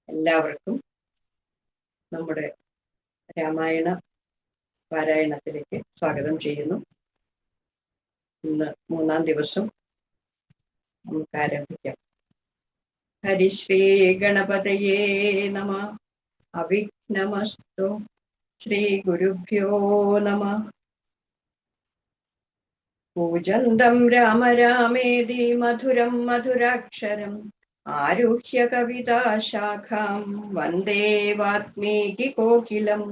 എല്ലാവർക്കും നമ്മുടെ രാമായണ പാരായണത്തിലേക്ക് സ്വാഗതം ചെയ്യുന്നു. ഇന്ന് 3-ാം ദിവസം നമുക്ക് ആരംഭിക്കാം. ഹരിശ്രീ ഗണപതയേ നമഃ. അവിഘ്നമസ്തു. ശ്രീ ഗുരുഭ്യോ നമഃ. പൂജന്തം രാമ രാമേതി മധുരം മധുരാക്ഷരം ആരുഹ്യ കവിതാശാഖാം വന്ദേ വാത്മീകി കോകിലം.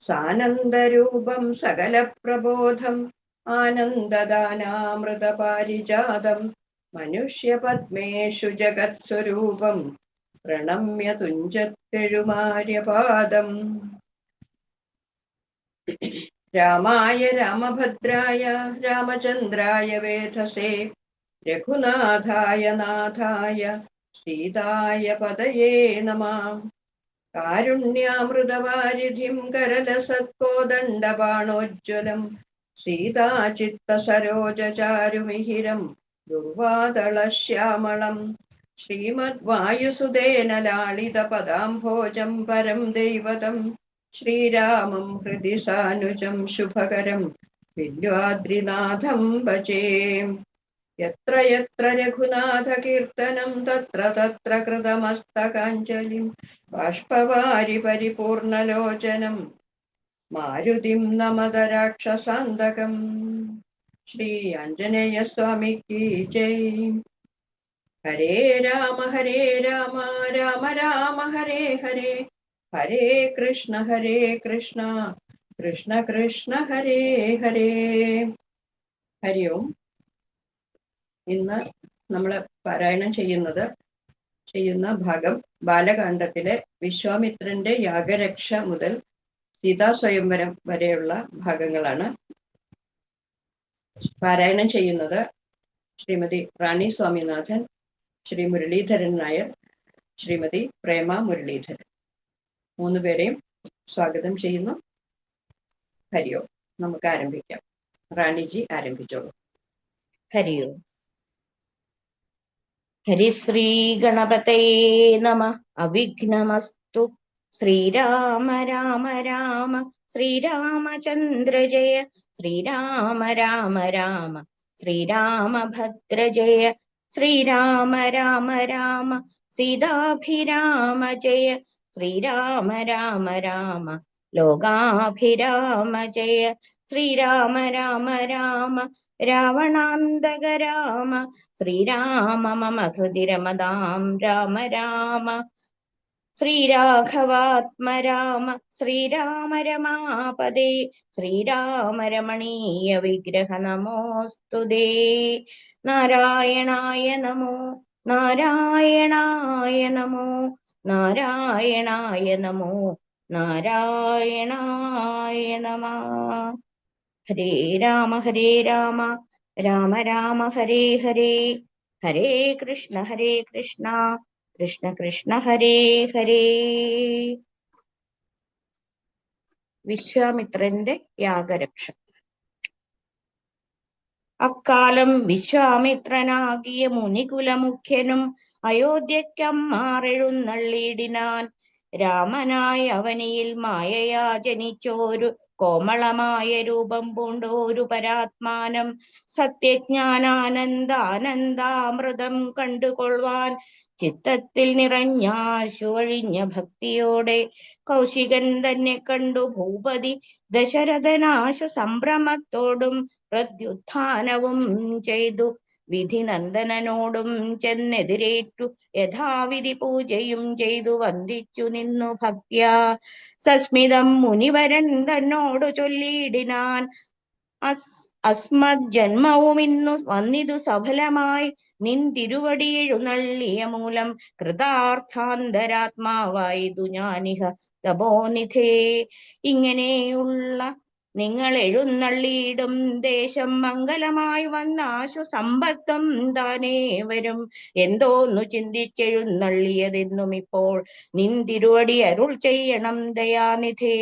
സാനന്ദരൂപം സകലപ്രബോധം ആനന്ദദാനാമൃതപാരിജാതം മനുഷ്യപദ്മേഷു ജഗത്സ്വരൂപം പ്രണമ്യ തുഞ്ചത്തെഴുമാര്യപാദം. രാമായ രാമഭദ്രായ രാമചന്ദ്രായ വേധസേ രഘുനാഥായ നാഥായ സീതായ പതയേ നമഃ. കാരുണ്യാമൃതവാരിധിം കരലസത്കോദണ്ഡബാണോജ്വലം സീതാചിത്തസരോജചാരുമിഹിരം ദുർവാദളശ്യാമളം ശ്രീമദ്വായുസുതേന ലാളിതപദാംഭോജം പരം ദൈവതം ശ്രീരാമം ഹൃദി സാനുജം ശുഭകരം വില്വാദ്രിനാഥം ഭജേ. യത്ര യത്ര രഘുനാഥ കീർത്തനം തത്ര തത്ര കൃതമസ്തകാഞ്ജലിം ബാഷ്പവാരി പരിപൂർണലോചനം മാരുതിം നമത രാക്ഷസാന്തകം. ശ്രീ ആഞ്ജനേയ സ്വാമിക്ക് ജയ്. ഹരേ രാമ രാമ രാമ ഹരേ ഹരേ ഹരേ കൃഷ്ണ കൃഷ്ണ കൃഷ്ണ ഹരേ ഹരേ. ഹരി ഓം. ഇന്ന് നമ്മൾ പാരായണം ചെയ്യുന്ന ഭാഗം ബാലകാണ്ഡത്തിലെ വിശ്വാമിത്രന്റെ യാഗരക്ഷ മുതൽ സീതാ സ്വയംവരം വരെയുള്ള ഭാഗങ്ങളാണ്. പാരായണം ചെയ്യുന്നത് ശ്രീമതി റാണി സ്വാമിനാഥൻ, ശ്രീ മുരളീധരൻ നായർ, ശ്രീമതി പ്രേമ മുരളീധരൻ. 3 പേരെയും സ്വാഗതം ചെയ്യുന്നു. ഹരി ഓം. നമുക്ക് ആരംഭിക്കാം. റാണിജി ആരംഭിച്ചോളൂ. ഹരി ഓം. ഹരിശ്രീ ഗണപതയേ നമഃ. അവിഘ്നമസ്തു. ശ്രീരാമ രാമ രാമ ശ്രീരാമചന്ദ്ര ജയ. ശ്രീരാമ രാമ രാമ ശ്രീരാമഭദ്ര ജയ. ശ്രീരാമ രാമ രാമ സീതാഭിരാമ ജയ. ശ്രീരാമ രാമ രാമ ലോകാഭിരാമ ജയ. ശ്രീരാമ രാമ രാമ രാവണാന്തക രാമ. ശ്രീരാമ മമ ഹൃദി രമതാം രാമ രാമ. ശ്രീരാഘവാത്മ രാമ ശ്രീരാമ രമാപദേ. ശ്രീരാമ രമണീയ വിഗ്രഹ നമോസ്തുതേ. നാരായണായ നമോ നാരായണായ നമോ നാരായണായ നമോ നാരായണായ നമഃ. ഹരേ രാമ രാമ രാമ ഹരേ ഹരേ ഹരേ കൃഷ്ണ കൃഷ്ണ കൃഷ്ണ ഹരേ ഹരേ. വിശ്വാമിത്രന്റെ യാഗരക്ഷ. അക്കാലം വിശ്വാമിത്രനാകിയ മുനികുലമുഖ്യനും അയോധ്യക്കമ്മാറെഴുന്നള്ളിയിടിനാൻ. രാമനായ അവനിയിൽ മായയാ ജനിച്ചോരു കോമളമായ രൂപം പൂണ്ടോരു പരാത്മാനം. സത്യജ്ഞാനാനന്ദാനന്ദാമൃതം കണ്ടുകൊള്ളുവാൻ ചിത്തത്തിൽ നിറഞ്ഞാശുവഴിഞ്ഞ ഭക്തിയോടെ കൗശികൻ തന്നെ കണ്ടു ഭൂപതി ദശരഥനാശു സംഭ്രമത്തോടും പ്രത്യുത്ഥാനവും ചെയ്തു. വിധിനന്ദനോടും ചെന്നെതിരേറ്റു യഥാവിധി പൂജയും ചെയ്തു വന്ദിച്ചു നിന്നു ഭക്ത്യാ. സസ്മിതം മുനിവരൻ തന്നോടു ചൊല്ലിയിടിനാൻ. അസ്മത് ജന്മവും ഇന്നു വന്നിതു സഫലമായി. നിൻ തിരുവടിയെഴുന്നള്ളിയ മൂലം കൃതാർത്ഥാന്തരാത്മാവായതു ഞാനിഹ തപോനിധേ. ഇങ്ങനെയുള്ള നിങ്ങൾ എഴുന്നള്ളിയിടും ദേശം മംഗലമായി വന്നാശു സമ്പത്തും താനേ വരും. എന്തോന്നു ചിന്തിച്ചെഴുന്നള്ളിയതെന്നും ഇപ്പോൾ നിൻ തിരുവടി അരുൾ ചെയ്യണം ദയാനിധേ.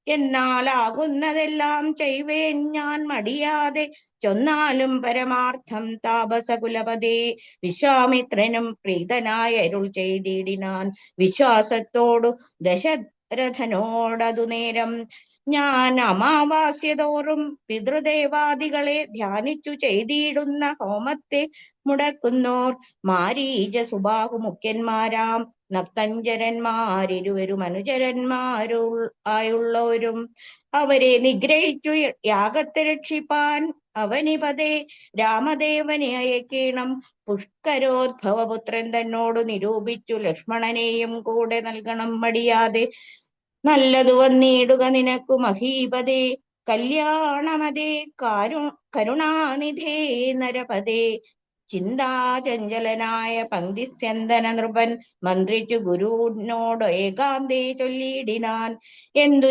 എന്നാലാകുന്നതെല്ലാം ചെയ്വേൻ ഞാൻ മടിയാതെ, ചൊന്നാലും പരമാർത്ഥം താപസകുലപതേ. വിശ്വാമിത്രനും പ്രീതനായ അരുൾ ചെയ്തിടിനാൻ, വിശ്വാസത്തോടു ദശരഥനോടതു നേരം. ഞാൻ അമാവാസ്യതോറും പിതൃദേവാദികളെ ധ്യാനിച്ചു ചെയ്തിടുന്ന ഹോമത്തെ മുടക്കുന്നോർ മാരീച സുബാഹു മുഖ്യന്മാരാം നക്തഞ്ചരന്മാരിരുവരും ആയുള്ളവരും അവരെ നിഗ്രഹിച്ചു യാഗത്തെ രക്ഷിപ്പാൻ അവനിപതേ രാമദേവനെ അയക്കേണം. പുഷ്കരോദ്ഭവപുത്രൻ തന്നോട് നിരൂപിച്ചു ലക്ഷ്മണനെയും കൂടെ നൽകണം മടിയാതെ. നല്ലതു വന്നിടുക നിനക്കു മഹീപതേ, കല്യാണമതേ കരുണാനിധേ നരപതേ. ചിന്താചഞ്ചലനായ പങ്ക്തിസ്യന്തന നൃപൻ മന്ത്രിച്ചു ഗുരുവിനോട് ഏകാന്തേ ചൊല്ലിയിടിനാൻ, എന്തു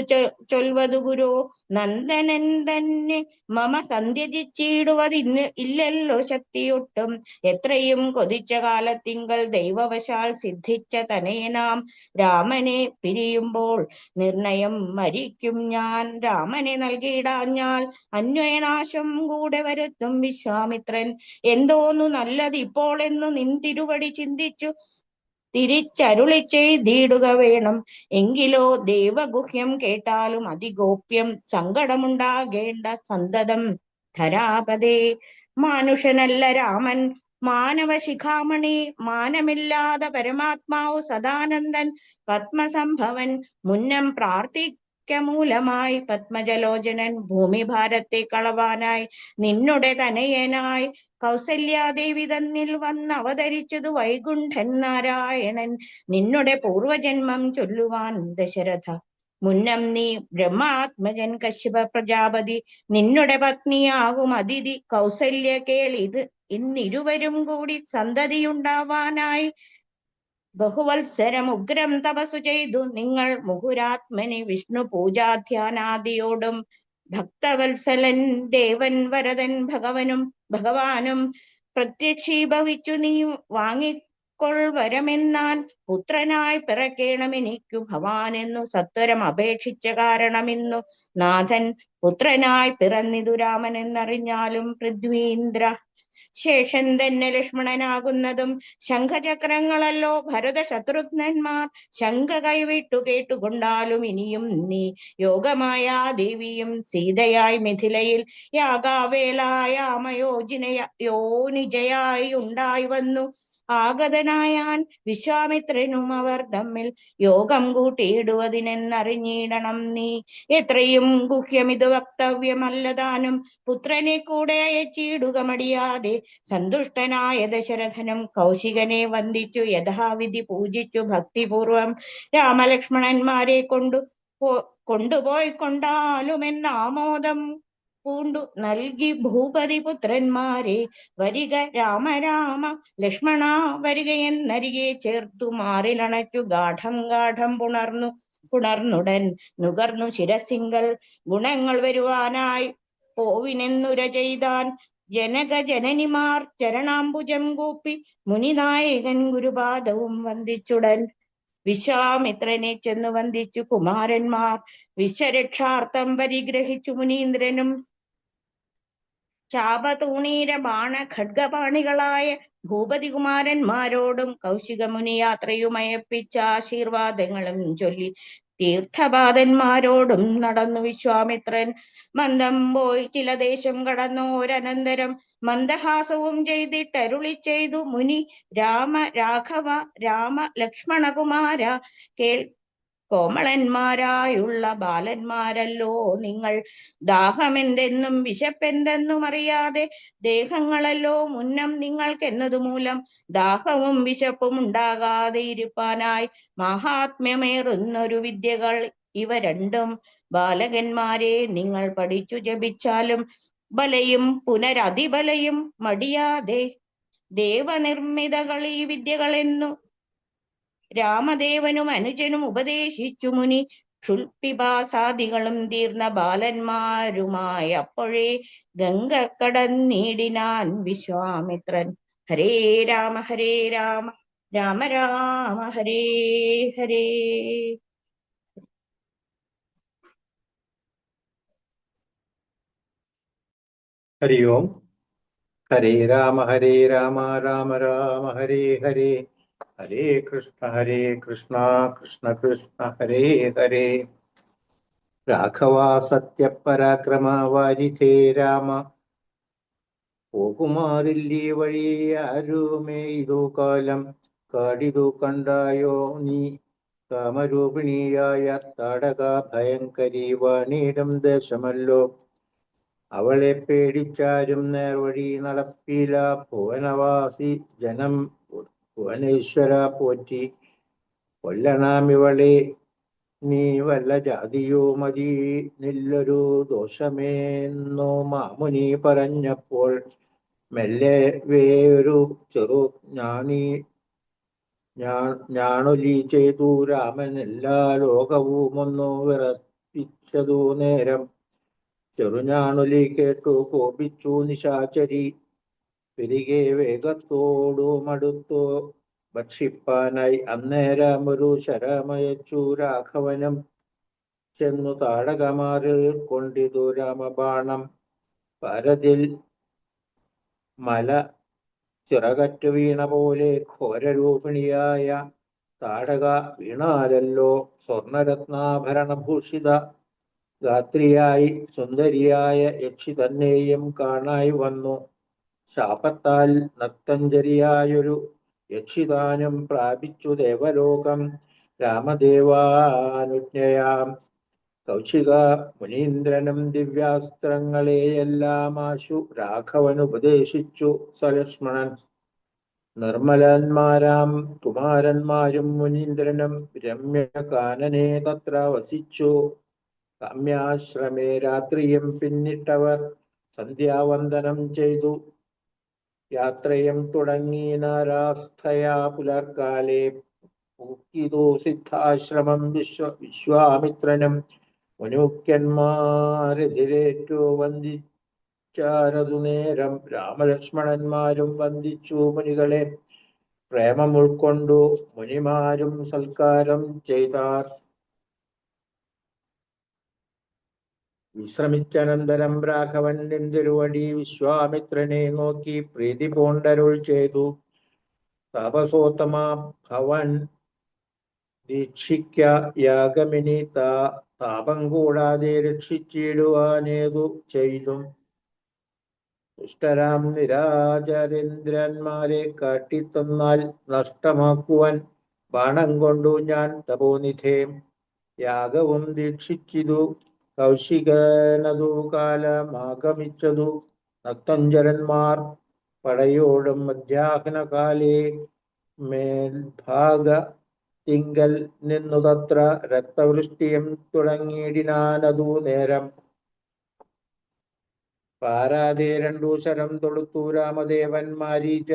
ചൊൽവതു ഗുരു, നന്ദനൻ തന്നെ മമ സന്ധ്യജിച്ചിടുവതിന് ഇല്ലല്ലോ ശക്തിയൊട്ടും. എത്രയും കൊതിച്ച കാലത്തിങ്കൽ ദൈവവശാൽ സിദ്ധിച്ച തനയനാം രാമനെ പിരിയുമ്പോൾ നിർണയം മരിക്കും ഞാൻ. രാമനെ നൽകിയിടാഞ്ഞാൽ അന്വയനാശം കൂടെ വരുത്തും വിശ്വാമിത്രൻ. എന്തോന്നു നല്ലത് ഇപ്പോൾ എന്നു നിൻ തിരുവടി ചിന്തിച്ചു തിരിച്ചരുളി ചെയ്തിടുക വേണം. എങ്കിലോ ദേവഗുഹ്യം കേട്ടാലും അതിഗോപ്യം, സങ്കടമുണ്ടാകേണ്ട സന്തതം ധരാപതേ. മാനുഷനല്ല രാമൻ മാനവശിഖാമണി, മാനമില്ലാതെ പരമാത്മാവ് സദാനന്ദൻ പത്മസംഭവൻ. മുന്നം പ്രാർത്ഥിക്കമൂലമായി പത്മജലോചനൻ ഭൂമിഭാരത്തെ കളവാനായി നിന്നുടെ തനയനായി കൗസല്യാദേവി തന്നിൽ വന്നവതരിച്ചതു വൈകുണ്ഠൻ നാരായണൻ. നിന്നുടെ പൂർവജന്മം ചൊല്ലുവാൻ ദശരഥ, മുന്നം നീ ബ്രഹ്മാത്മജൻ കശ്യപ പ്രജാപതി, നിന്നുടെ പത്നിയാകും അതിഥി കൗസല്യ കേളിത്. ഇന്നിരുവരും കൂടി സന്തതിയുണ്ടാവാനായി ബഹുവത്സരം ഉഗ്രം തപസ്സു ചെയ്തു നിങ്ങൾ മുഹുരാത്മനി വിഷ്ണു പൂജാധ്യാനാദിയോടും. ഭക്തവത്സലൻ ദേവൻ വരദൻ ഭഗവാനും പ്രത്യക്ഷീഭവിച്ചു നീ വാങ്ങിക്കൊൾവരമെന്നാൻ. പുത്രനായി പിറക്കേണമെനിക്കു ഭവാനെന്നു സത്വരം അപേക്ഷിച്ച കാരണമിന്നു നാഥൻ പുത്രനായി പിറന്നിതു രാമൻ എന്നറിഞ്ഞാലും പൃഥ്വീന്ദ്ര. ശേഷൻ തന്നെ ലക്ഷ്മണനാകുന്നതും ശംഖചക്രങ്ങളല്ലോ ഭരത ശത്രുഘ്നന്മാർ. ശങ്ക കൈവിട്ടു കേട്ടുകൊണ്ടാലും ഇനിയും നീ യോഗമായ ദേവിയും സീതയായി മിഥിലയിൽ യോനിജയായി ഉണ്ടായി വന്നു. ആഗതനായാൻ വിശ്വാമിത്രനും അവർ തമ്മിൽ യോഗം കൂട്ടിയിടുവതിനെന്നറിഞ്ഞിടണം നീ. എത്രയും ഗുഹ്യമിതു വക്തവ്യമല്ലതാനും പുത്രനെ കൂടെ അയച്ചിടുക മടിയാതെ. സന്തുഷ്ടനായ ദശരഥനും കൗശികനെ വന്ദിച്ചു യഥാവിധി പൂജിച്ചു ഭക്തിപൂർവം രാമലക്ഷ്മണന്മാരെ കൊണ്ടുപോയി കൊണ്ടാലുമെന്നാമോദം പൂണ്ടു നൽകി ഭൂപതി പുത്രന്മാരെ. വരിക രാമ രാമ ലക്ഷ്മണ വരികയെന്നരികെ ചേർത്തു മാറിലണച്ചു ഗാഠം പുണർന്നുടൻ നുകർന്നു ശിരസിങ്കൽ ഗുണങ്ങൾ വരുവാനായി പോവിനെന്നുര ചെയ്താൻ. ജനകജനനിമാർ ചരണാംബുജം കൂപ്പി മുനിനായകൻ ഗുരുപാദവും വന്ദിച്ചുടൻ. വിശ്വാമിത്രനെ ചെന്നു വന്ദിച്ചു കുമാരന്മാർ, വിശ്വരക്ഷാർത്ഥം പരിഗ്രഹിച്ചു മുനീന്ദ്രനും. ചാപതൂണീര ബാണ ഖഡ്ഗപാണികളായ ഭൂപതി കുമാരന്മാരോടും കൗശികമുനി യാത്രയുമയപ്പിച്ച ആശീർവാദങ്ങളും ചൊല്ലി തീർത്ഥപാദന്മാരോടും നടന്നു വിശ്വാമിത്രൻ. മന്ദം പോയി ചില ദേശം കടന്നോരനന്തരം മന്ദഹാസവും ചെയ്തിട്ടരുളി ചെയ്തു മുനി, രാമ രാഘവ രാമ ലക്ഷ്മണകുമാര, കോമളന്മാരായുള്ള ബാലന്മാരല്ലോ നിങ്ങൾ. ദാഹമെന്തെന്നും വിശപ്പെന്തെന്നും അറിയാതെ ദേഹങ്ങളല്ലോ മുന്നം നിങ്ങൾക്കെന്നതു മൂലം ദാഹവും വിശപ്പും ഉണ്ടാകാതെ ഇരുപ്പാനായി മഹാത്മ്യമേറുന്നൊരു വിദ്യകൾ ഇവ രണ്ടും ബാലകന്മാരെ നിങ്ങൾ പഠിച്ചു ജപിച്ചാലും ബലയും പുനരതിബലയും മടിയാതെ. ദേവനിർമ്മിതകൾ ഈ വിദ്യകളെന്നു രാമദേവനും അനുജനും ഉപദേശിച്ചു മുനി. ക്ഷുൽപിപാസാദികളും തീർന്ന ബാലന്മാരുമായി അപ്പോഴേ ഗംഗ കടന്നിടിനാൻ വിശ്വാമിത്രൻ. ഹരേ രാമ രാമ രാമ ഹരേ ഹരേ. ഹരി ഓം. ഹരേ രാമ രാമ രാമ ഹരേ ഹരേ, ഹരേ കൃഷ്ണ കൃഷ്ണ കൃഷ്ണ ഹരേ ഹരേ. രാഘവ സത്യപരാക്രമ വാരിധേ രാമ, പോകുമാറില്ലീ വഴി ആരുമേ ഇതു കാലം. കാടിതു കണ്ടായോ നീ കാമരൂപിണിയായ താടക ഭയങ്കരി വാണിയിടം ദേശമല്ലോ. അവളെ പേടിച്ചാരും നേർവഴി നടപ്പില. ഭുവനവാസി ജനം ഭുവനേശ്വര പോറ്റി കൊല്ലണാമിവളെ നീ വല്ല ജാതിയോ മതി നില്ലൊരു ദോഷമേന്നു മാമുനി പറഞ്ഞപ്പോൾ മെല്ലെ വേയൊരു ചെറു ഞാണൊലി ചെയ്തു രാമൻ എല്ലാ ലോകവും ഒന്നു വിറപ്പിച്ചതു നേരം. ചെറുഞാണൊലി കേട്ടു കോപിച്ചു നിശാചരി, തിരികെ വേഗത്തോടു മടുത്തു ഭക്ഷിപ്പാനായി. അന്നേരം ഒരു ശരമയച്ചു രാഘവനും ചെന്നു താടകമാരിൽ കൊണ്ടിതു രാമബാണം. ഭാരതിൽ മല ചിറകറ്റു വീണ പോലെ ഘോരരൂപിണിയായ താടക വീണാലല്ലോ. സ്വർണരത്നാഭരണഭൂഷിത ഗാത്രിയായി സുന്ദരിയായ യക്ഷി തന്നെയും കാണായി വന്നു. ശാപത്താൽ നക്തഞ്ചരിയായൊരു യക്ഷിതാനും പ്രാപിച്ചു ദേവലോകം. രാമദേവാനുജ്ഞയാം കൗശിക മുനീന്ദ്രനും ദിവ്യാസ്ത്രങ്ങളെയെല്ലാം ആശു രാഘവനുപദേശിച്ചു സലക്ഷ്മണൻ. നിർമ്മലന്മാരാം കുമാരന്മാരും മുനീന്ദ്രനും രമ്യകാനനെ തത്ര വസിച്ചു. കാമ്യാശ്രമേ രാത്രിയും പിന്നിട്ടവർ സന്ധ്യാവന്ദനം ചെയ്തു. യാത്രയും തുടങ്ങി നാരാസ്ഥയാ പുലർക്കാലെ. പൂക്കിതു സിദ്ധാശ്രമം വിശ്വാമിത്രനും മുനുക്യന്മാരെതിരേറ്റു വന്ദിച്ചാരതു നേരം. രാമലക്ഷ്മണന്മാരും വന്ദിച്ചു മുനികളെ പ്രേമം ഉൾക്കൊണ്ടു മുനിമാരും സൽക്കാരം ചെയ്താർ. വിശ്രമിച്ചനന്തരം രാഘവൻ നിന്തിരുവടി വിശ്വാമിത്രനെ നോക്കി പ്രീതി പൂണ്ടരുൾ ചെയ്തു. താപസോത്തമ ഭവൻ ദീക്ഷിക്ക യാഗമിനി താപം കൂടാതെ രക്ഷിച്ചിടുവാനേതു ചെയ്തും. ദുഷ്ടരാം നിരാചരേന്ദ്രന്മാരെ കാട്ടിത്തന്നാൽ നഷ്ടമാക്കുവാൻ ബാണം കൊണ്ടു ഞാൻ തപോനിധേ യാഗവും ദീക്ഷിച്ചിതു. കൗശികനതു കാലമാഗമിച്ചതു നക്തഞ്ചരന്മാർ പടയോടും മധ്യാഹ്നകാലേ മേൽഭാഗ തിങ്കൽ നിന്നു തത്ര രക്തവൃഷ്ടിയും തുടങ്ങിയിടിനാനതു നേരം. പാരാതെ രണ്ടു ശരം തൊടുത്തു രാമദേവൻ മാരീച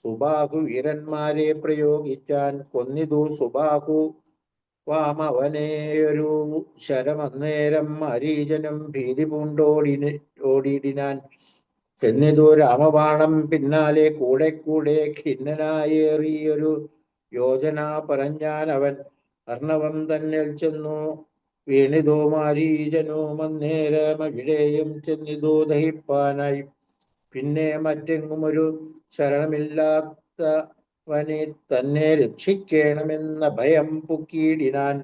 സുബാഹു വീരന്മാരെ പ്രയോഗിച്ചാൻ. കൊന്നിതു സുബാഹു വാമവനെയൊരു ശരമന്നേരം. മാരീചനും ഭീതി പൂണ്ടോടിയിടിനാൻ. ചെന്നിതു രാമബാണം പിന്നാലെ കൂടെ കൂടെ. ഖിന്നനായേറിയൊരു യോജന പറഞ്ഞാൻ അവൻ. അർണവം തന്നിൽ ചെന്നു വീണിതു മാരീചനും അന്നേരമവിടെയും ചെന്നിതു ദഹിപ്പാനായി. പിന്നെ മറ്റെങ്ങും ഒരു ശരണമില്ലാത്തവനെ തന്നെ രക്ഷിക്കണമെന്ന ഭയം പൊക്കിയിടിനാൻ.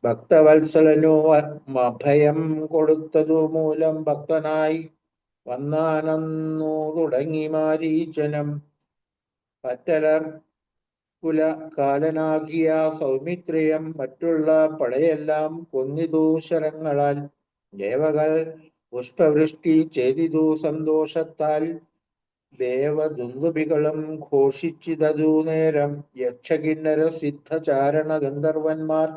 ഭക്തവത്സലനു അഭയം കൊടുത്തതു മൂലം ഭക്തനായി വന്നാനന്നു തുടങ്ങി മാരീചനം. പറ്റലർ കുല കാലനാകിയ സൗമിത്രയം മറ്റുള്ള പടയെല്ലാം കൊന്നിതു ശരങ്ങളാൽ. ദേവകൾ പുഷ്പവൃഷ്ടി ചെയ്തിതു സന്തോഷത്താൽ. ദേവദുന്ദുഭികളും ഘോഷിച്ചിതതു നേരം. യക്ഷകിന്നര സിദ്ധചാരണ ഗന്ധർവന്മാർ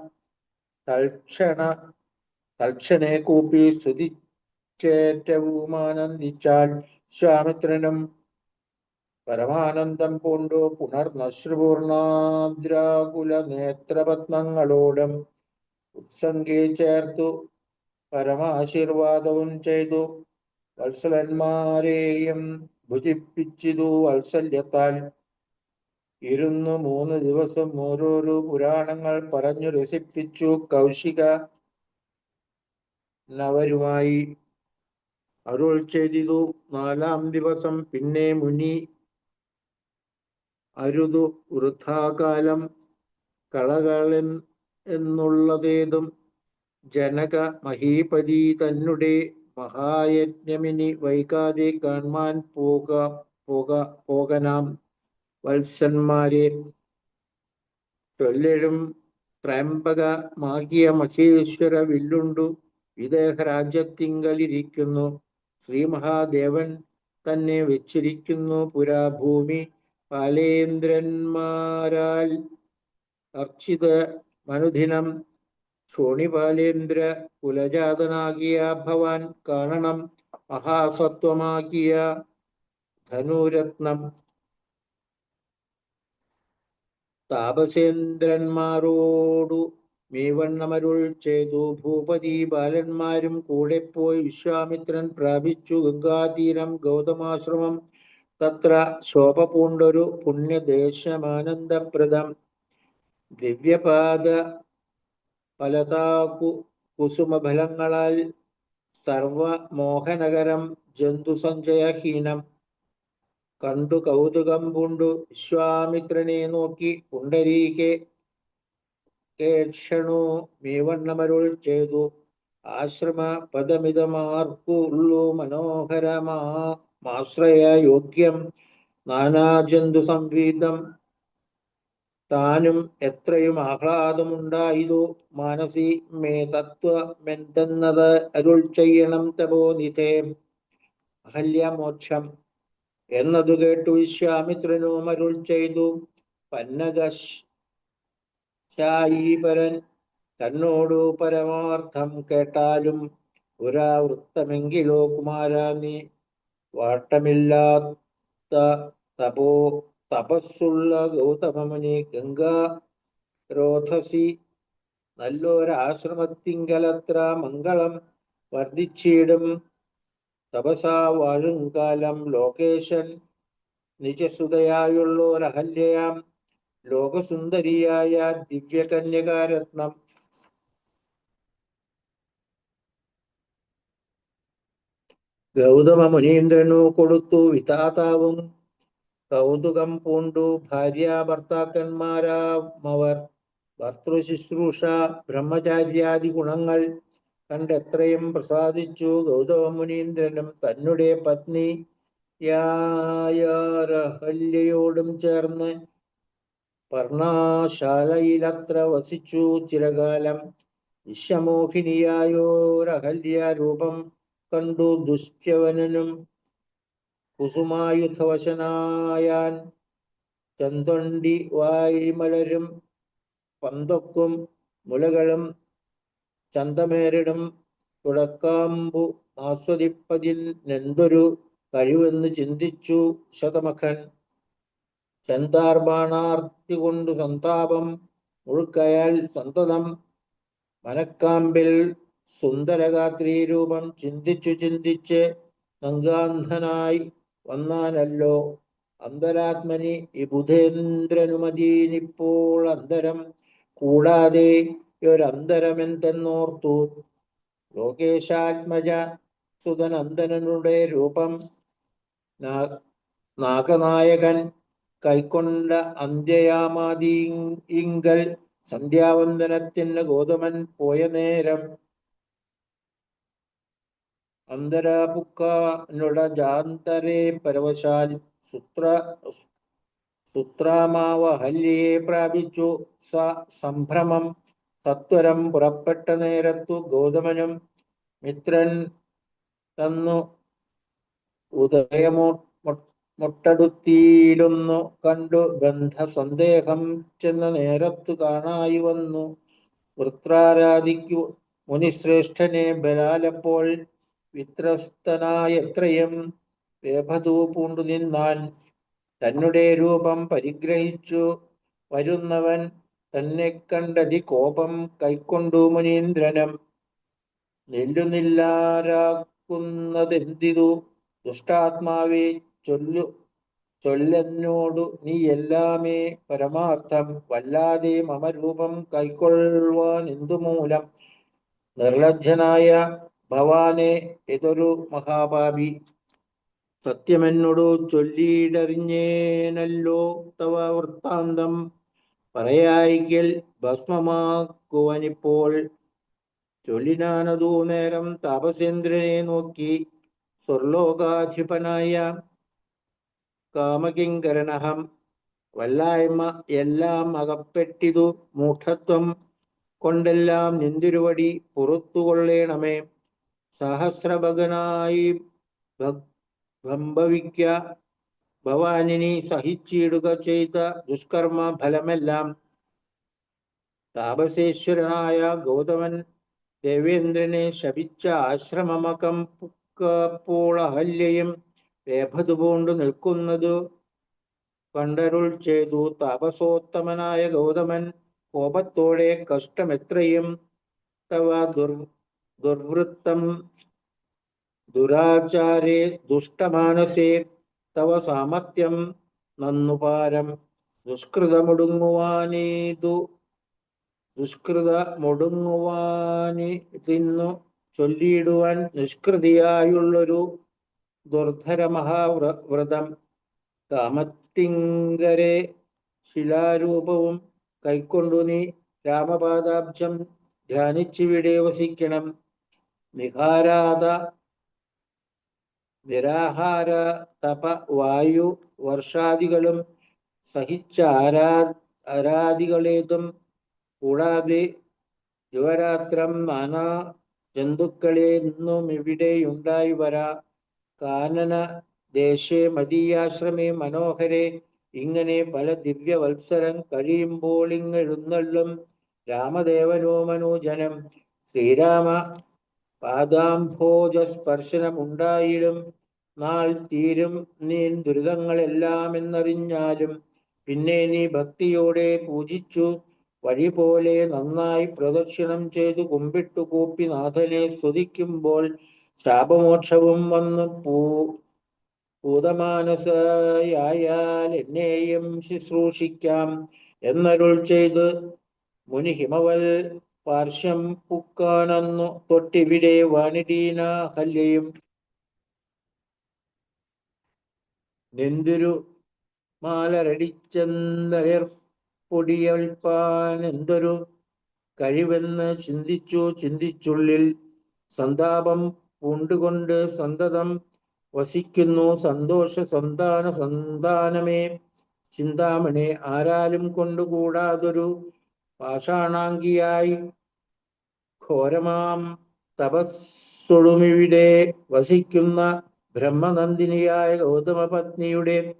തൽക്ഷണെ കൂപ്പി സ്തുതിച്ചേറ്റവുമാനന്ദിച്ചാൽ. വിശ്വാമിത്രനും പരമാനന്ദം പൂണ്ടു പുനർനശ്രുപൂർണാദ്രാകുല നേത്രപത്മങ്ങളോടും ഉത്സംഗി ചേർത്തു പരമാശീർവാദവും ചെയ്തു. വത്സലന്മാരെയും ഭുജിപ്പിച്ചിതു വാത്സല്യത്താൽ. 3 ദിവസം ഓരോരോ പുരാണങ്ങൾ പറഞ്ഞു രസിപ്പിച്ചു കൗശിക നവരുമായി. അരുൾ ചെയ്തിതു. 4-ാം ദിവസം പിന്നെ മുനി അരുതു വൃഥാകാലം എന്നുള്ളതേതും ജനക മഹീപതി തന്നെ മഹായജ്ഞമിനി വൈകാതെ കാൺമാൻ പോകനാം വത്സന്മാരെ. ചൊല്ലഴും ത്രയംബകമാകിയ മഹേശ്വര വില്ലുണ്ടു വിദേഹരാജ്യത്തിങ്കലിരിക്കുന്നു. ശ്രീ മഹാദേവൻ തന്നെ വെച്ചിരിക്കുന്നു പുരാഭൂമി പാലേന്ദ്രന്മാരാൽ അർച്ചിത മനുദിനം. ശോണിപാലേന്ദ്ര കുലജാതനാകിയ ഭവാൻ കാണണം മഹാസത്വമാകിയ ധനുരത്നം. താപസേന്ദ്രന്മാരോടു മീവണ്ണമരുൾ ചെയ്തു. ഭൂപതി ബാലന്മാരും കൂടെ പോയി വിശ്വാമിത്രൻ പ്രാപിച്ചു ഗംഗാതീരം ഗൗതമാശ്രമം. തത്ര ശോഭ പൂണ്ടൊരു പുണ്യദേശമാനന്ദപ്രദം. ദിവ്യപാദ ഫലതാകു കുസുമഫലങ്ങളാൽ സർവമോഹനകരം ജന്തുസഞ്ചയഹീനം. കണ്ടു കൗതുകം പൂണ്ടു വിശ്വാമിത്രനെ നോക്കി പുണ്ടരീകേക്ഷണു മീവണ്ണമരുൾ ചെയ്തു. ആശ്രമ പദമിതമാർക്കുള്ളു മനോഹരമാശ്രയ യോഗ്യം നാനാജന്തു സംവീതം. താനും എത്രയും ആഹ്ലാദമുണ്ടായതു മാനസി മേ തത്വമെന്തെന്നത് അരുൾ ചെയ്യണം തപോനിധേ. അഹല്യമോക്ഷം എന്നതു കേട്ടു വിശ്വാമിത്രനും അരുൾ ചെയ്തു. പന്നഗശായീപരൻ തന്നോടു പരമാർത്ഥം കേട്ടാലും പുരാവൃത്തമെങ്കിലോ കുമാരാ നീ വാട്ടമില്ലാത്ത തപസ്സുള്ള ഗൗതമമുനി ഗംഗാരോധസി നല്ലൊരാശ്രമത്തിങ്കലത്ര മംഗളം വർദ്ധിച്ചിടും. തപസാ വാഴുംകാലം ലോകേശൻ നിജസുതയായുള്ളൊരഹല്യയാം ലോകസുന്ദരിയായ ദിവ്യകന്യകാരത്നം. ഗൗതമ മുനീന്ദ്രനു കൊടുത്തു വിധാതാവും കൗതുകം പൂണ്ടു ഭാര്യാഭർത്താക്കന്മാരാമവർ. ഭർത്തൃശുശ്രൂഷ ബ്രഹ്മചാര്യാദി ഗുണങ്ങൾ കണ്ടെത്രയും പ്രസാദിച്ചു ഗൗതമ മുനീന്ദ്രനും തന്നെ പത്നിയായൊരഹല്യയോടും ചേർന്ന് പർണശാലയിലത്ര വസിച്ചു ചിരകാലം. വിശ്വമോഹിനിയായൊരഹല്യ രൂപം കണ്ടു ദുശ്യവനും കുസുമായുധവശനായാൻ. ചന്തൊണ്ടി വായ്മലരും പന്തൊക്കും മുലകളും ചന്തമേരിടും തുടക്കാമ്പു ആസ്വദിപ്പതിനെന്തൊരു കഴിവെന്ന് ചിന്തിച്ചു ശതമഖൻ. ചന്താർബാണാർത്തി കൊണ്ടു സന്താപം മുഴുക്കയാൽ സന്തതം മനക്കാമ്പിൽ സുന്ദരഗാത്രീ രൂപം ചിന്തിച്ച് നങ്കാന്ധനായി വന്നാനല്ലോ. അന്തരാത്മനി വിബുധേന്ദ്രനുമതീനിപ്പോൾ അന്തരം കൂടാതെ ഒരന്തരമെന്തെന്നോർത്തു. ലോകേശാത്മജ സുതനന്ദനനുടെ രൂപം നാഗനായകൻ കൈക്കൊണ്ട അന്ത്യയാമാദിങ്കൽ സന്ധ്യാവന്ദനത്തിന് ഗൗതമൻ പോയ നേരം. അന്തരാപുക്കാനുടജാന്തരേ പരവശാൽ സുത്രാമാവഹല്യയെ പ്രാപിച്ചു സംഭ്രമം. സത്വരം പുറപ്പെട്ട നേരത്തു ഗൗതമനും മിത്രൻ തന്നു ഉദയമൊട്ടടുത്തിയിലൊന്നു കണ്ടു ബന്ധസന്ദേഹം ചെന്ന നേരത്തു കാണായി വന്നു. വൃത്രാരാധിക്കു മുനിശ്രേഷ്ഠനെ ബലാലപ്പോൾ വിത്രസ്തനായെത്രയും വേഭതു പൂണ്ടു നിന്നാൻ. തന്നെ രൂപം പരിഗ്രഹിച്ചു വരുന്നവൻ തന്നെ കണ്ടതി കോപം കൈക്കൊണ്ടു മുനീന്ദ്രനും. നെല്ലുനില്ലാരാക്കുന്നതെന്തിതു ദുഷ്ടാത്മാവേ ചൊല്ലെന്നോടു നീ എല്ലാമേ പരമാർത്ഥം. വല്ലാതെ മമ രൂപം കൈക്കൊള്ളുവാൻ എന്തുമൂലം. നിർലജ്ജനായ ഭവാനെ ഇതൊരു മഹാപാപി സത്യമെന്നോടു ചൊല്ലിയിടറിഞ്ഞേനല്ലോ തവ വൃത്താന്തം പറയായിക്കൽ ഭസ്മമാക്കുവനിപ്പോൾ ചൊല്ലിനാനതു നേരം താപസേന്ദ്രനെ നോക്കി സ്വർലോകാധിപനായ കാമകിങ്കരനഹം വല്ലായ്മ എല്ലാം അകപ്പെട്ടിതു മൂഢത്വം കൊണ്ടെല്ലാം നിന്തിരുവടി പുറത്തുകൊള്ളേണമേ സഹസ്രഭഗനായി സംഭവിക്ക ഭവാനിനി സഹിച്ചിടുക ചെയ്ത ദുഷ്കർമ്മ ഫലമെല്ലാം താപസേശ്വരനായ ഗൗതമൻ ദേവേന്ദ്രനെ ശപിച്ച ആശ്രമമകം പുക്കപ്പോൾ അഹല്യയും വേഭതുപൂണ്ടു നിൽക്കുന്നതു കണ്ടരുൾ ചെയ്തു താപസോത്തമനായ ഗൗതമൻ കോപത്തോടെ കഷ്ടമെത്രയും തവ ദുർവൃത്തം ദുരാചാരേ ദുഷ്ടമാനസേ തവ സാമർത്ഥ്യം നന്നുപാരം ദുഷ്കൃതമൊടുങ്ങുവാനിതിന്നു ചൊല്ലിയിടുവാൻ നിഷ്കൃതിയായുള്ളൊരു ദുർധര മഹാവ്രതം കാമത്തിങ്കരെ ശിലാരൂപവും കൈക്കൊണ്ടു നീ രാമപാദാബ്ജം ധ്യാനിച്ചിവിടെ വസിക്കണം നിരാഹാര തപ വായു വർഷാദികളും സഹിച്ച ആരാദികളേതും കൂടാതെ ദിവരാത്രം നാനാ ജന്തുക്കളെ നിന്നും ഇവിടെയുണ്ടായി വരാ കാനന ദേശേ മദീയാശ്രമേ മനോഹരെ ഇങ്ങനെ പല ദിവ്യവത്സരം കഴിയുമ്പോൾ ഇങ്ങെഴുന്നള്ളും രാമദേവനോ മനോജനം ശ്രീരാമ പാദാംഭോജ സ്പർശനമുണ്ടായിടും നാൾ തീരും നീ ദുരിതങ്ങളെല്ലാം എന്നറിഞ്ഞാലും പിന്നെ നീ ഭക്തിയോടെ പൂജിച്ചു വഴി പോലെ നന്നായി പ്രദക്ഷിണം ചെയ്തു കുമ്പിട്ടു കൂപ്പി നാഥനെ സ്തുതിക്കുമ്പോൾ ശാപമോക്ഷവും വന്നു ഭൂതമാനസയായാൽ എന്നെയും ശുശ്രൂഷിക്കാം എന്നരുൾ ചെയ്ത് മുനി ഹിമവൽ പാർശ്വം പുക്കാനന്നു തൊട്ടിവിടെ വാണിടീന ഹല്യയും നെന്തൊരു മാലരടിച്ചെന്തളിർ പൊടിയൽപ്പാൻ എന്തൊരു കഴിവെന്ന് ചിന്തിച്ചുള്ളിൽ സന്താപം പൂണ്ടുകൊണ്ട് സന്തതം വസിക്കുന്നു സന്തോഷ സന്താനമേ ചിന്താമണി ആരാലും കൊണ്ടുകൂടാതൊരു പാഷാണാംഗിയായി ഘോരമാം തപസ്സൊടുമിവിടെ വസിക്കുന്ന ബ്രഹ്മനന്ദിനിയായ ഗൗതമപത്നിയുടെ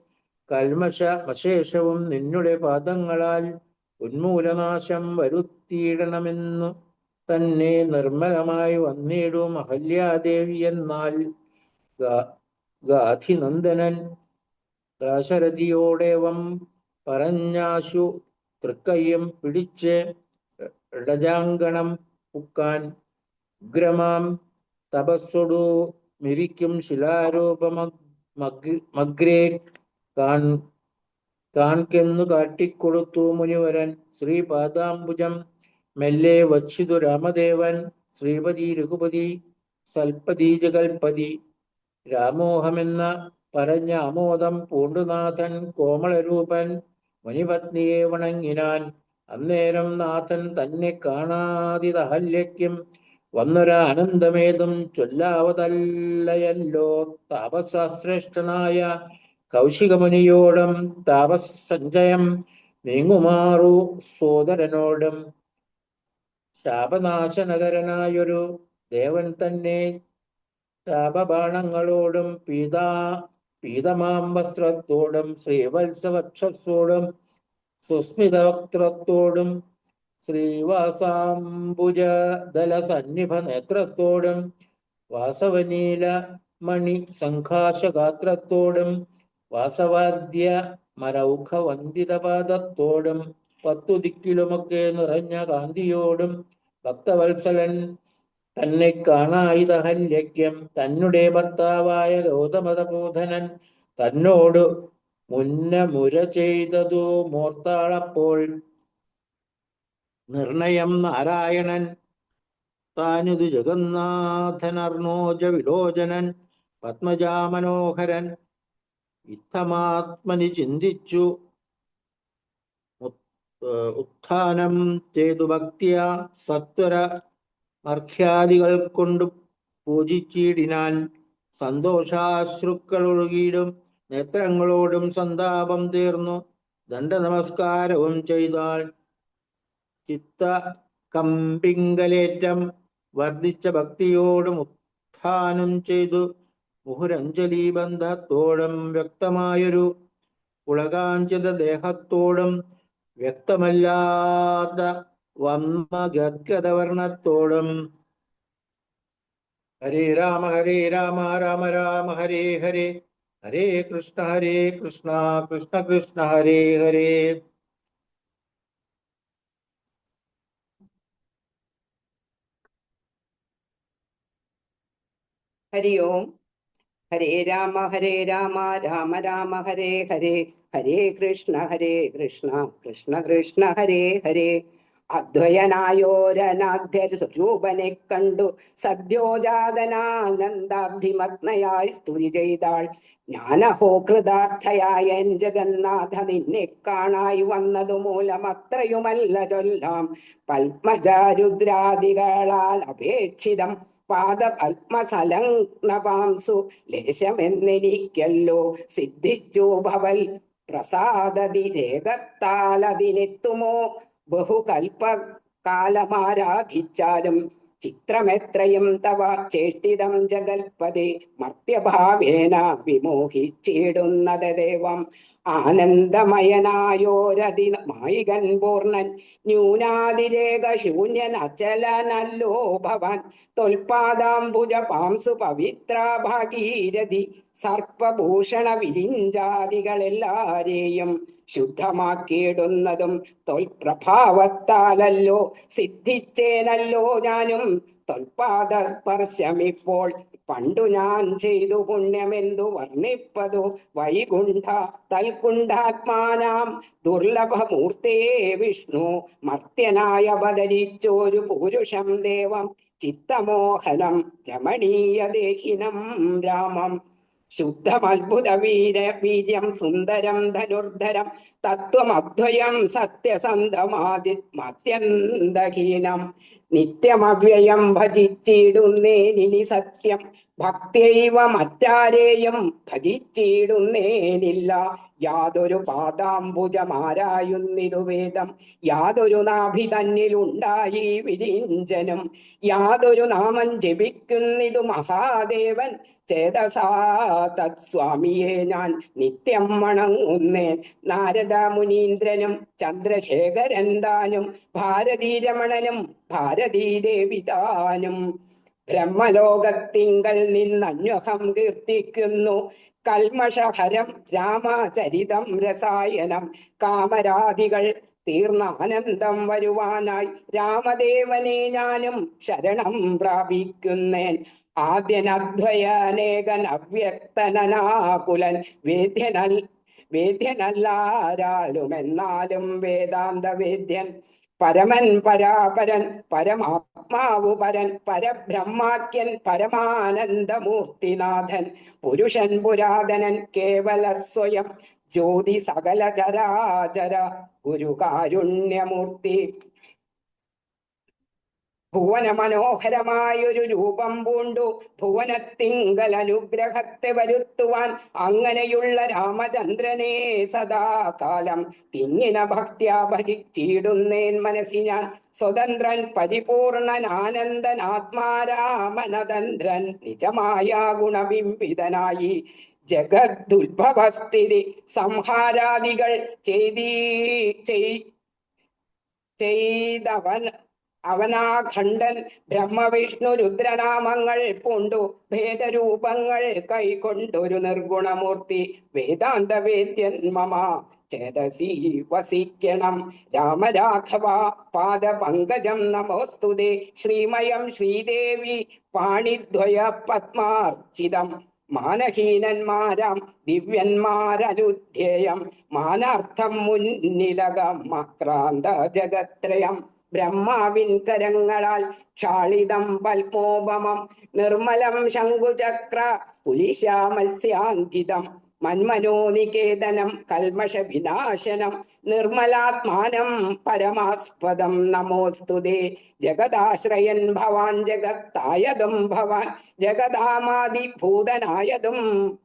കൽമശമശേഷവും നിന്നുടെ പാദങ്ങളാൽ ഉന്മൂലനാശം വരുത്തിയിടണമെന്നു തന്നെ നിർമ്മലമായി വന്നിടും അഹല്യാദേവി എന്നാൽ ഗാധിനന്ദനൻ ദാശരഥിയോടേവം പറഞ്ഞാശു തൃക്കയ്യും പിടിച്ച് ഇടജാങ്കണം പുക്കാൻ ഉഗ്രമാം തപസ്സൊടു മിരിക്കും ശിലാരൂപമഗ്രേ കാൺകെന്നു കാട്ടിക്കൊടുത്തു മുനിവരൻ ശ്രീപാദാംബുജം മെല്ലെ വച്ചിതു രാമദേവൻ ശ്രീപതി രഘുപതി സൽപതി ജഗൽപതി രാമോഹമെന്ന പറഞ്ഞ ആമോദം പൂണ്ടുനാഥൻ കോമളരൂപൻ മുനിപത്നിയെ വണങ്ങിനാൻ അന്നേരം നാഥൻ തന്നെ കാണാതിതഹല്യയ്ക്കും വന്നൊരാനന്ദമേതും ചൊല്ലാവതല്ലയല്ലോ താപസശ്രേഷ്ഠനായ കൗശികമുനിയോടും താപസഞ്ചയം നീങ്ങുമാറു സോദരനോടും ശാപനാശനകരനായൊരു ദേവൻ തന്നെ ശാപബാണങ്ങളോടും പീതമാം വസ്ത്രത്തോടും ശ്രീവത്സവക്ഷത്തോടും സുസ്മിതവക്ത്രത്തോടും ശ്രീവാസാംബുജദല സന്നിഭ നേത്രത്തോടും വാസവനീല മണി സംഘാശഗാത്രത്തോടും വാസവാദ്യ മരൗഖ വന്ദിതപാദത്തോടും 10 ദിക്കിലുമൊക്കെ നിറഞ്ഞ കാന്തിയോടും ഭക്തവത്സലൻ തന്നെ കാണായിതഹല്യയ്ക്കും തന്നെ ഭർത്താവായ ഗൗതമതബോധനൻ തന്നോട് മുര ചെയ്തതു മോർത്താളപ്പോൾ നിർണയം നാരായണൻ താനിതു ജഗന്നാഥനർണോജ വിലോചനൻ പത്മജാമനോഹരൻ ഇത്തമാത്മനി ചിന്തിച്ചു ഉത്ഥാനം ചെയ്തു ഭക്തിയ സത്വര മർഖ്യാദികൾ കൊണ്ടു പൂജിച്ചിടിനാൻ. സന്തോഷാശ്രുക്കളൊഴുകിയിടും നേത്രങ്ങളോടും സന്താപം തീർന്നു ദണ്ഡ നമസ്കാരവും ചെയ്താൽ. ചിത്ത കമ്പിങ്കലേറ്റം വർദ്ധിച്ച ഭക്തിയോടും ഉത്ഥാനം ചെയ്തു മുഹുരഞ്ജലി ബന്ധത്തോടും വ്യക്തമായൊരു പുളകാഞ്ചിത ദേഹത്തോടും വ്യക്തമല്ലാത്ത വന്മഗദ്ഗതവർണത്തോടും. ഹരേ രാമ രാമ രാമ ഹരേ ഹരേ, ഹരേ കൃഷ്ണ കൃഷ്ണ കൃഷ്ണ ഹരേ ഹരേ. ഹരി ഓം. ഹരേ രാമ രാമ രാമ ഹരേ ഹരേ, ഹരേ കൃഷ്ണ കൃഷ്ണ കൃഷ്ണ ഹരേ ഹരേ. അദ്വയനായോരനാദ്യ സ്വരൂപനെ കണ്ടു സദ്യോജാതനാനന്ദാബ്ധിമഗ്നയായി സ്തുതി ചെയ്താൾ. ജ്ഞാനഹോ കൃതാർത്ഥയായ എൻ ജഗന്നാഥ, നിന്നെ കാണായി വന്നതു മൂലം അത്രയുമല്ല ചൊല്ലാം. പത്മജാരുദ്രാദികളാൽ അപേക്ഷിതം പാദപത്മസലഗ്നപാംസു ലേശമെന്നെനിക്കല്ലോ സിദ്ധിച്ചു ഭവൽ പ്രസാദതി രേഖത്താലതിനെത്തുമോ. ബഹുകൽപ്പകാലമാരാധിച്ചാലും ചിത്രമെത്രയും തവ ചേഷ്ടിതം ജഗൽപദേ. മർത്യഭാവേന വിമോഹിച്ചിടുന്നത് ദേവം ആനന്ദമയനായോരതി മായികൻ പൂർണ്ണൻ. ന്യൂനാതിരേക ശൂന്യൻ അചലനല്ലോ ഭവാൻ. തൊൽപാദാംബുജ പാംസു പവിത്ര ഭാഗീരഥി. സർപ്പഭൂഷണ വിരിഞ്ചാദികളെല്ലാരെയും ശുദ്ധമാക്കിയിടുന്നതും തൊൽപ്രഭാവത്താലല്ലോ. സിദ്ധിച്ചേനല്ലോ ഞാനും തൊൽപാദ സ്പർശമിപ്പോൾ. പണ്ടു ഞാൻ ചെയ്തു പുണ്യമെന്തു വർണ്ണിപ്പതു. വൈകുണ്ഠ തൽകുണ്ഠാത്മാനാം ദുർലഭമൂർത്തേ വിഷ്ണു. മർത്യനായ അവതരിച്ചോരു പുരുഷം ദേവം. ചിത്തമോഹനം രമണീയ ദേഹിനം രാമം. ശുദ്ധമത്ഭുത വീര്യം സുന്ദരം ധനുർധരം. തത്വമദ്വയം സത്യസന്ധമാത്യന്തഹീനം. നിത്യമവ്യയം ഭജിച്ചിടുന്നേനിനി സത്യം. ഭക്തിയൈവ മറ്റാരെയും ഭജിച്ചിടുന്നേനില്ല. യാതൊരു പാദാംബുജമാരായുന്നിതു വേദം. യാതൊരു നാഭി തന്നിലുണ്ടായി വിരിഞ്ചനും. യാതൊരു നാമം ജപിക്കുന്നിതു മഹാദേവൻ. ചേതസാ തത്സ്വാമിയെ ഞാൻ നിത്യം വണങ്ങുന്നേൻ. നാരദ മുനീന്ദ്രനും ചന്ദ്രശേഖരൻ താനും ഭാരതീരമണനും ഭാരതീദേവി താനും. ബ്രഹ്മലോകത്തിങ്കൽ നിന്നന്വഹം കീർത്തിക്കുന്നു കൽമഷഹരം രാമചരിതം രസായനം. കാമരാധികൾ തീർന്ന ആനന്ദം വരുവാനായി രാമദേവനെ ഞാനും ശരണം പ്രാപിക്കുന്നേൻ. ആദ്യനദ്വയനേകൻ അവ്യക്തനാകുലൻ. വേദ്യനല്ലാരാലുമെന്നാലും വേദാന്ത വേദ്യൻ. പരമൻ പരാപരൻ പരമാത്മാവു പരൻ. പരബ്രഹ്മാഖ്യൻ പരമാനന്ദമൂർത്തിനാഥൻ. പുരുഷൻ പുരാതനൻ കേവല സ്വയം. ജ്യോതി സകല ചരാചര ഗുരുകാരുണ്യമൂർത്തി. ഭുവന മനോഹരമായൊരു രൂപം പൂണ്ടു ഭുവനത്തിങ്കൽ അനുഗ്രഹത്തെ വരുത്തുവാൻ. അങ്ങനെയുള്ള രാമചന്ദ്രനെ സദാകാലം തിങ്ങിന ഭക്ത്യാ ഭജിച്ചിടുന്നേൻ മനസ്സി ഞാൻ. സ്വതന്ത്രൻ പരിപൂർണൻ ആനന്ദൻ ആത്മാരാമനതന്ത്രൻ. നിജമായ ഗുണബിംബിതനായി ജഗദുത്ഭവസ്ഥിതി സംഹാരാദികൾ ചെയ്തവൻ അവനാഖണ്ഡൻ. ബ്രഹ്മവിഷ്ണു രുദ്രനാമങ്ങൾ പൂണ്ടു ഭേദരൂപങ്ങൾ കൈക്കൊണ്ടൊരു നിർഗുണമൂർത്തി. വേദാന്ത വേദ്യൻ മമ ചേതസി വസിക്കണം. രാമരാഘവ പാദപങ്കജം നമോസ്തുതേ. ശ്രീമയം ശ്രീദേവി പാണിദ്വയ പത്മാർച്ചിതം. മാനഹീനന്മാരാം ദിവ്യന്മാരനുധ്യേയം. മാനാർത്ഥം മുന്നിലകം ആക്രാന്ത ജഗത്രയം. ബ്രഹ്മാവിൻ കരങ്ങളാൽ ക്ഷാളിതം പത്മോപമം നിർമ്മലം ശംഖുചക്ര പുലിശ മത്സ്യാങ്കിതം മന്മനോനികേതനം കൽമഷ വിനാശനം നിർമ്മലാത്മാനം പരമാസ്പദം നമോസ്തുതേ. ജഗദാശ്രയൻ ഭവാൻ ജഗത്തായതും ഭവാൻ ജഗദാമാദിഭൂതനായതും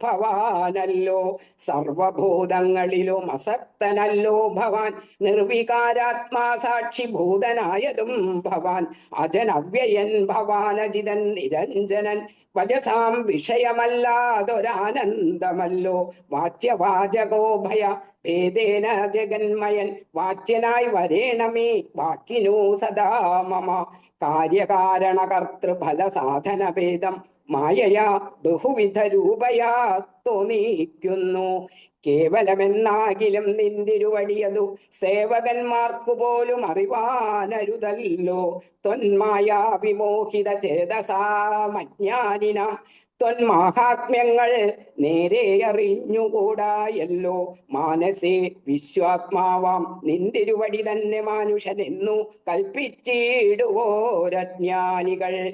ഭവാനല്ലോ. സർവഭൂതങ്ങളിലും അസക്തനല്ലോ ഭവാൻ നിർവികാരാത്മാ സാക്ഷിഭൂതനായതും ഭവാൻ അജനവ്യയൻ ഭവാൻ അജിതൻ നിരഞ്ജനൻ വചസാം വിഷയമല്ലാതൊരാനന്ദമല്ലോ. വാച്യവാചകോഭയ ഭേദേന ജഗന്മയൻ വാച്യനായി വരേണമേ വാക്കിനു സദാ മമ. കാര്യകാരണകർത്തൃഫല സാധന ഭേദം മായയാ ബഹുവിധ രൂപയാ തോന്നിക്കുന്നു. കേവലമെന്നാകിലും നിന്തിരുവടിയതു സേവകന്മാർക്കു പോലും അറിവാനരുതല്ലോ. ത്വന്മായാ വിമോഹിത ചേതസാമജ്ഞാനിനാം ത്വന്മാഹാത്മ്യങ്ങൾ നേരെ അറിഞ്ഞുകൂടായല്ലോ. മാനസേ വിശ്വാത്മാവാം നിന്തിരുവടി തന്നെ മാനുഷനെന്നു കൽപ്പിച്ചിടുവോരജ്ഞാനികൾ.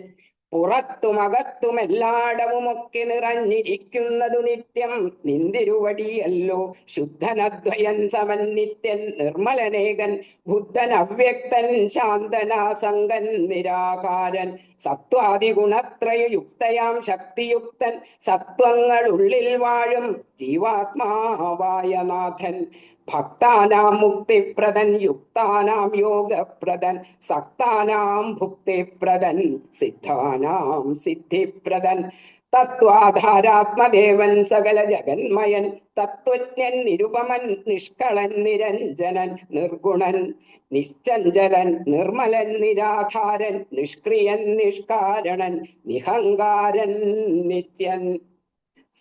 പുറത്തുമകത്തുമെല്ലാടവുമൊക്കെ നിറഞ്ഞിരിക്കുന്നതു നിത്യം നിന്തിരുവടിയല്ലോ. ശുദ്ധനദ്വയൻ സമൻ നിത്യൻ നിർമ്മലനേകൻ ബുദ്ധൻ അവ്യക്തൻ ശാന്തനാസംഗൻ നിരാകാരൻ സത്വാദിഗുണത്രയയുക്തയാം ശക്തിയുക്തൻ സത്വങ്ങളുള്ളിൽ വാഴും ജീവാത്മാവായ നാഥൻ. ഭക്താനാം മുക്തിപ്രദൻ യുക്താനാം യോഗപ്രദൻ സക്താനാം ഭുക്തിപ്രദൻ സിദ്ധാനാം സിദ്ധിപ്രദൻ തത്വാധാരാത്മദേവൻ സകല ജഗന്മയൻ തത്വജ്ഞൻ നിരുപമൻ നിഷ്കളൻ നിരഞ്ജനൻ നിർഗുണൻ നിശ്ചഞ്ചലൻ നിർമ്മലൻ നിരാധാരൻ നിഷ്ക്രിയൻ നിഷ്കാരണൻ നിഹങ്കാരൻ നിത്യൻ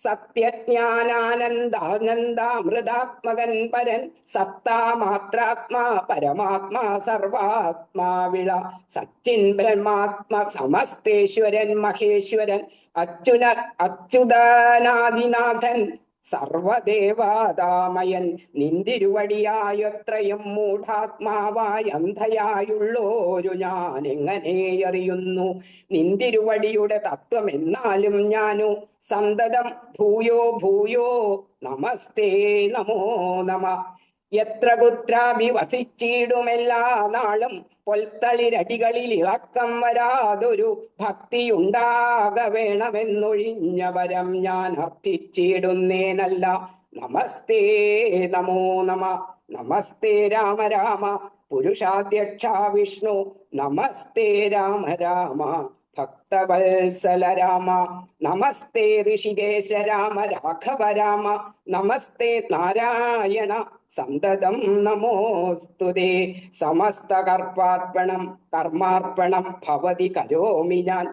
സത്യജ്ഞാനാനന്ദാനന്ദാമൃതാത്മകൻ പരൻ സത്താമാത്രാത്മാ പരമാത്മാ സർവാത്മാവിള സച്ചിൻ ബ്രഹ്മാത്മ സമസ്തേശ്വരൻ മഹേശ്വരൻ അച്യുതനാദിനാഥൻ സർവദേവതാമയൻ നിന്തിരുവടിയായത്രയും മൂഢാത്മാവായ അന്ധയായുള്ളോരു ഞാൻ എങ്ങനെ അറിയുന്നു നിന്തിരുവടിയുടെ തത്വം എന്നാലും ഞാനു സന്തതം ഭൂയോ ഭൂയോ നമസ്തേ നമോ നമ. എത്ര കുത്രാഭി വസിച്ചിടുമെല്ലാ നാളും പൊൽത്തളിരടികളിൽ ഇളക്കം വരാതൊരു ഭക്തിയുണ്ടാക വേണമെന്നൊഴിഞ്ഞ വരം ഞാൻ അർത്ഥിച്ചിടുന്നേനല്ല. നമസ്തേ നമോ നമ. നമസ്തേ രാമ രാമ പുരുഷാധ്യക്ഷ വിഷ്ണു നമസ്തേ രാമ രാമ ഭക്തവത്സല രാമ നമസ്തേ ഋഷികേശ രാമ രാഘവ രാമ നമസ്തേ നാരായണ സന്തതം നമോസ്തുതേ. സമസ്തകർപ്പാർപ്പണം കർമാർപ്പണം ഭവതി കരോമി ഞാൻ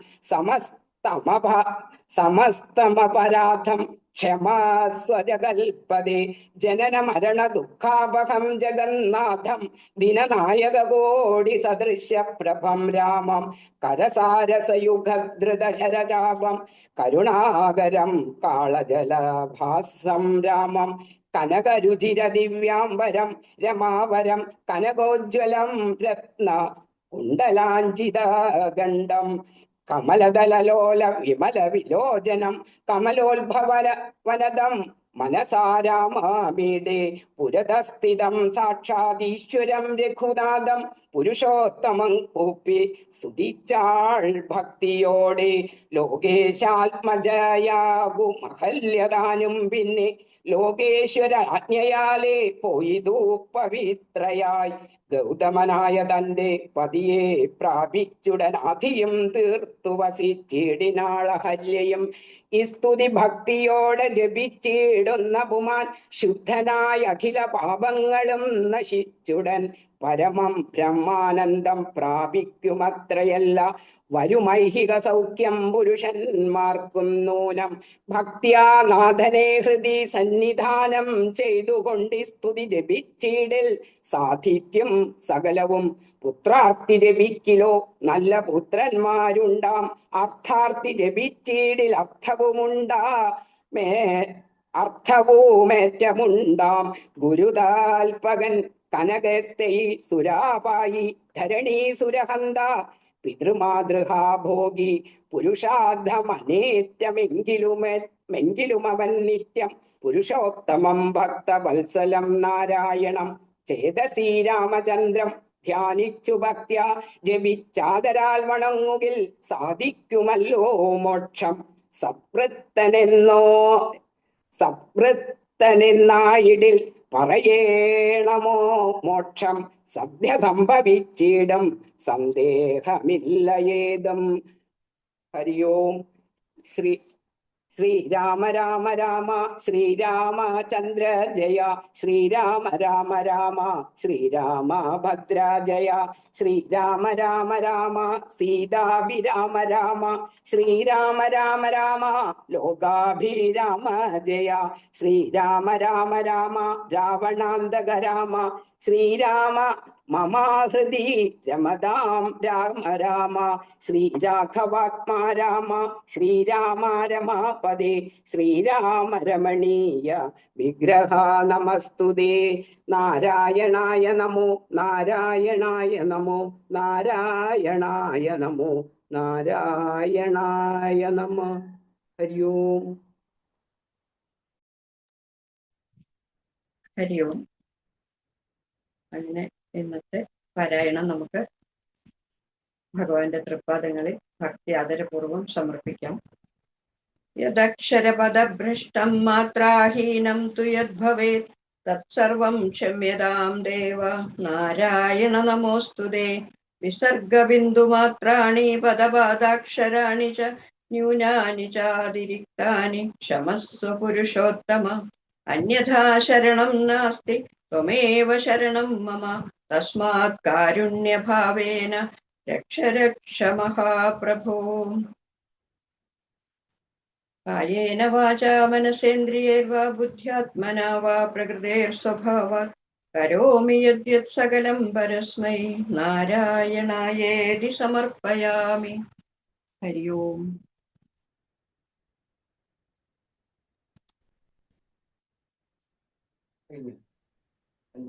സമസ്തമപരാധം ക്ഷമാസ്വജകൽപദേ. ജനന മരണ ദുഃഖാപഹം ജഗന്നാഥം ദിനനായകോടി സദൃശ്യ പ്രഭം രാമം കരസാരസയുഗധൃതശരചാപം കരുണാകരം കാളജലഭാസം രാമം കനകരുചിര ദിവ്യാംബരം രമാവരം കനകോജ്വലം രത്ന കുണ്ടലാഞ്ചിത ഗണ്ഡം കമലദലലോല വിമല വിലോചനം കമലോത്ഭവന വനദം മനസാരാമീടേ. പുരതസ്ഥിതം സാക്ഷാദീശ്വരം രഘുനാഥം പുരുഷോത്തമം കൂപ്പി സ്തുതിച്ചാൾ ഭക്തിയോടെ. ലോകേശാത്മജയാകു മഹല്യദാനും പിന്നെ ലോകേശ്വര ആജ്ഞയാലേ പോയിതു പവിത്രയായി. ഗൗതമനായ തന്റെ പതിയെ പ്രാപിച്ചുടനാധിയും തീർത്തു വസിച്ചിടിനാളഹല്യയും. ഈ സ്തുതി ഭക്തിയോടെ ജപിച്ചിടുന്ന പുമാൻ ശുദ്ധനായ അഖില പാപങ്ങളും നശിച്ചുടൻ പരമം ബ്രഹ്മാനന്ദം പ്രാപിക്കുമത്രയല്ല വരുമൈഹിക സൗഖ്യം പുരുഷന്മാർക്കും നൂനം. ഭക്തിയാ നാഥനെ ഹൃദി സന്നിധാനം ചെയ്തുകൊണ്ട് സ്തുതി ജപിച്ചിടിൽ സാധിക്കും സകലവും. പുത്രാർത്ഥി ജപിക്കിലോ നല്ല പുത്രന്മാരുണ്ടാം അർത്ഥാർത്ഥി ജപിച്ചിടിൽ അർത്ഥവുമേറ്റമുണ്ടാം. ഗുരുതാൽപകൻ കനകസ്ഥൈ സുരാപായി ധരണീസുരഹന്ത പിതൃമാതൃഹാ ഭോഗി പുരുഷാർത്ഥമനേറ്റമെങ്കിലും അവൻ നിത്യം പുരുഷോത്തമം ഭക്തവത്സലം നാരായണം ചേതസീ രാമചന്ദ്രം ധ്യാനിച്ചു ഭക്ത്യാ ജപിച്ചാദരാൽ വണങ്ങുകിൽ സാധിക്കുമല്ലോ മോക്ഷം. സവൃത്തനെന്നായിടിൽ പറയേണമോ മോക്ഷം സദ്യ സംഭവിച്ചിടും സന്ദേഹമില്ലയേതും. ഹരി ഓം. ശ്രീരാമ രാമ രാമ ശ്രീരാമചന്ദ്ര ജയ ശ്രീരാമ രാമ രാമ ശ്രീരാമഭദ്ര ജയ ശ്രീരാമ രാമ രാമ സീതാഭിരാമ രാമ ശ്രീരാമ രാമ രാമ ലോകാഭിരാമ ജയ ശ്രീരാമ രാമ രാമ രാവണാന്തക രാമ ശ്രീരാമ മമ ഹൃദി രമതാം രാമ രാമ ശ്രീരാഘവാത്മാ രാമ ശ്രീരാമ രമാപദേ ശ്രീരാമ രമണീയ വിഗ്രഹ നമസ്തുതേ. നാരായണായ നമോ നാരായണായ നമോ നാരായണായ നമോ നാരായണായ നമ. ഹരി ഓം. ഹരി ഓം. അങ്ങനെ ഇന്നത്തെ പാരായണം നമുക്ക് ഭഗവാന്റെ തൃപ്പാദങ്ങളിൽ ഭക്തി ആദരപൂർവം സമർപ്പിക്കാം. യദക്ഷരപദഭ്രഷ്ടം മാത്രാഹീനം തു യദ്ഭവേത് തത്സർവം ക്ഷമ്യതാം ദേവ നാരായണ നമോസ്തുതേ. വിസർഗബിന്ദുമാത്രാണി പദപാദാക്ഷരാണി ച ന്യൂനാനി ചാതിരിക്താനി ക്ഷമസ്വ പുരുഷോത്തമ. അന്യഥാ ശരണം നാസ്തി ത്വമേവ ശരണം മമ. തസ്മാത് കാരുണ്യഭാവേന രക്ഷ രക്ഷ മഹാപ്രഭോ. കായേന വാചാ മനസേന്ദ്രിയൈർവാ ബുദ്ധ്യാത്മനാ വാ പ്രകൃതേർസ്വഭാവാത് കരോമി യദ്യത് സകലം പരസ്മൈ നാരായണായേതി സമർപ്പയാമി. ഹരി ഓം.